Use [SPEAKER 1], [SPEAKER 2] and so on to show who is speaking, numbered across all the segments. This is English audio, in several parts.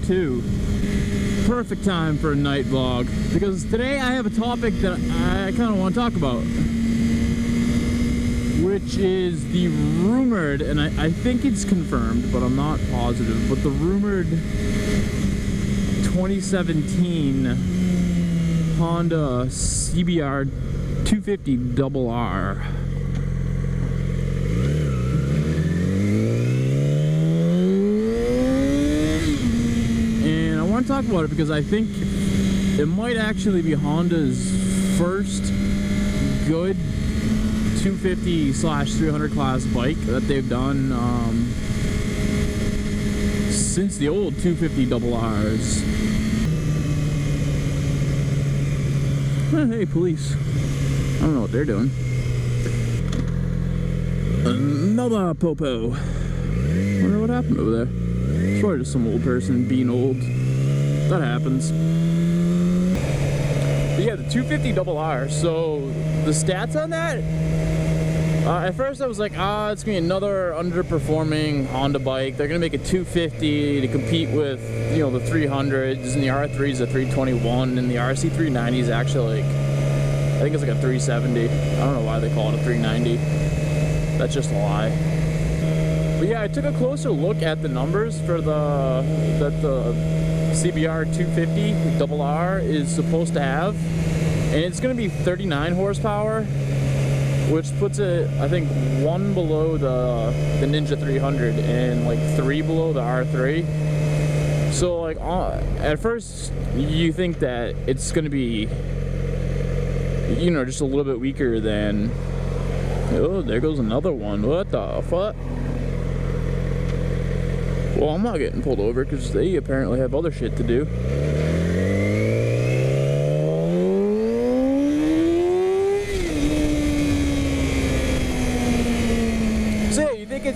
[SPEAKER 1] 2. Perfect time for a night vlog, because today I have a topic that I kind of want to talk about, which is the rumored, and I think it's confirmed, but I'm not positive, but the rumored 2017 Honda Cbr 250rr. And I want to talk about it because I think it might actually be Honda's first good 250/300 class bike that they've done since the old 250rrs. Hey, police. I don't know what they're doing. Another popo. Wonder what happened over there. It's probably just some old person being old. That happens. But yeah, the 250rr. So the stats on that, at first I was like, it's gonna be another underperforming Honda bike. They're gonna make a 250 to compete with, you know, the 300s, and the R3's a 321, and the RC390 is actually like, I think it's like a 370. I don't know why they call it a 390. That's just a lie. But yeah, I took a closer look at the numbers for the Cbr 250rr is supposed to have, and it's gonna be 39 horsepower. Which puts it, I think, 1 below the Ninja 300 and like 3 below the R3. So like, at first you think that it's gonna be, you know, just a little bit weaker than, oh, there goes another one. What the fuck? Well, I'm not getting pulled over because they apparently have other shit to do.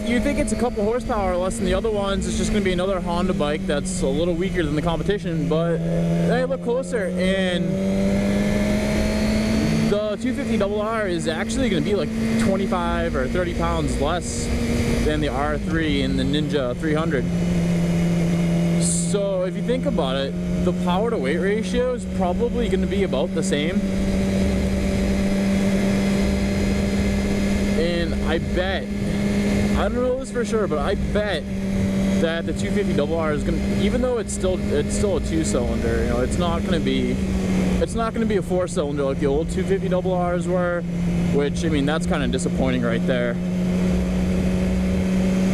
[SPEAKER 1] You think it's a couple horsepower less than the other ones. It's just going to be another Honda bike that's a little weaker than the competition, but then I look closer and the 250rr is actually going to be like 25 or 30 pounds less than the R3 and the Ninja 300. So if you think about it, the power to weight ratio is probably going to be about the same. And I bet, I don't know this for sure, but I bet that the 250rr is gonna, even though it's still a 2-cylinder, you know, it's not gonna be a 4-cylinder like the old 250rrs were, which, I mean, that's kind of disappointing right there.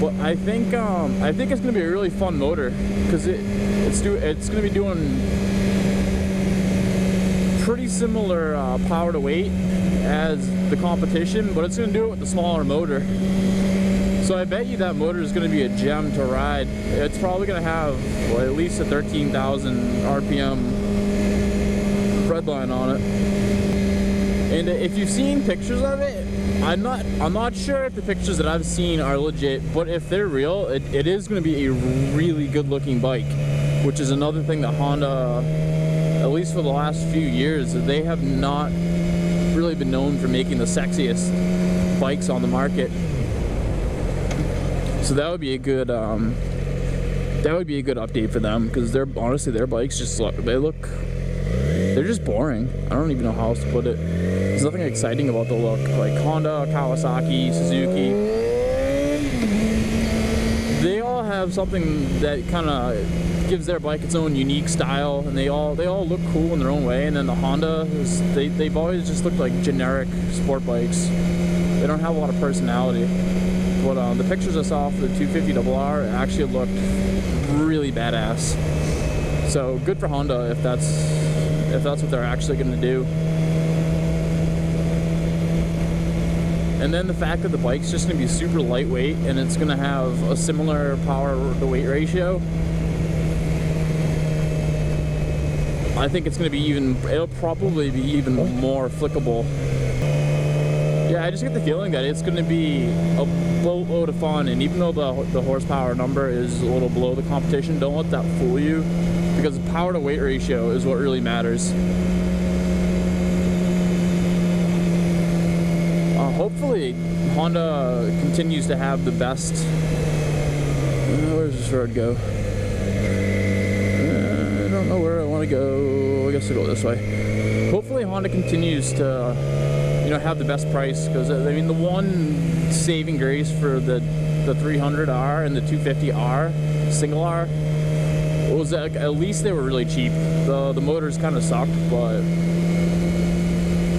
[SPEAKER 1] But I think it's gonna be a really fun motor because it's gonna be doing pretty similar power to weight as the competition, but it's gonna do it with the smaller motor. So I bet you that motor is going to be a gem to ride. It's probably going to have, well, at least a 13,000 RPM redline on it. And if you've seen pictures of it, I'm not sure if the pictures that I've seen are legit, but if they're real, it is going to be a really good looking bike, which is another thing that Honda, at least for the last few years, they have not really been known for making the sexiest bikes on the market. So that would be a good update for them, because honestly their bikes just they're just boring. I don't even know how else to put it. There's nothing exciting about the look. Like Honda, Kawasaki, Suzuki, they all have something that kind of gives their bike its own unique style, and they all look cool in their own way. And then the Honda they've always just looked like generic sport bikes. They don't have a lot of personality. But the pictures I saw for the 250rr actually looked really badass. So good for Honda if that's what they're actually going to do. And then the fact that the bike's just going to be super lightweight and it's going to have a similar power to weight ratio, I think it'll probably be even more flickable. Yeah, I just get the feeling that it's going to be a boatload of fun, and even though the horsepower number is a little below the competition, don't let that fool you, because the power to weight ratio is what really matters. Hopefully Honda continues to have the best. Where's this road go? don't know where I want to go. I guess I'll go this way. Hopefully Honda continues to, you know, have the best price, because I mean the one saving grace for the 300R and the 250R single R was that at least they were really cheap. The motors kind of sucked, but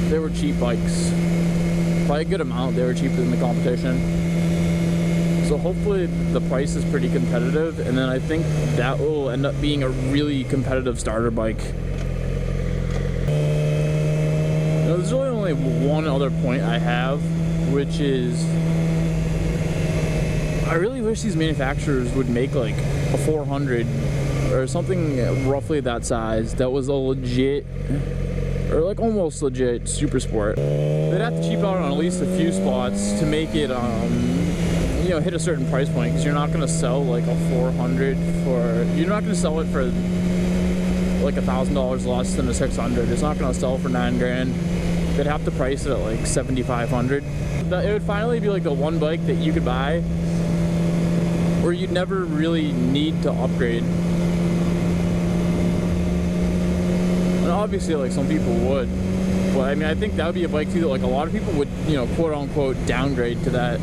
[SPEAKER 1] they were cheap bikes. By a good amount, they were cheaper than the competition. So hopefully the price is pretty competitive, and then I think that will end up being a really competitive starter bike. Now, there's really only one other point I have, which is I really wish these manufacturers would make like a 400 or something roughly that size that was a legit, or like almost legit super sport. They'd have to cheap out on at least a few spots to make it, you know, hit a certain price point, because you're not going to sell like a 400 for, you're not going to sell it for like $1,000 less than a 600. It's not going to sell for $9 grand. They'd have to price it at like 7,500. It would finally be like the one bike that you could buy where you'd never really need to upgrade. And obviously, like, some people would, but I mean, I think that would be a bike too that like a lot of people would, you know, quote unquote downgrade to that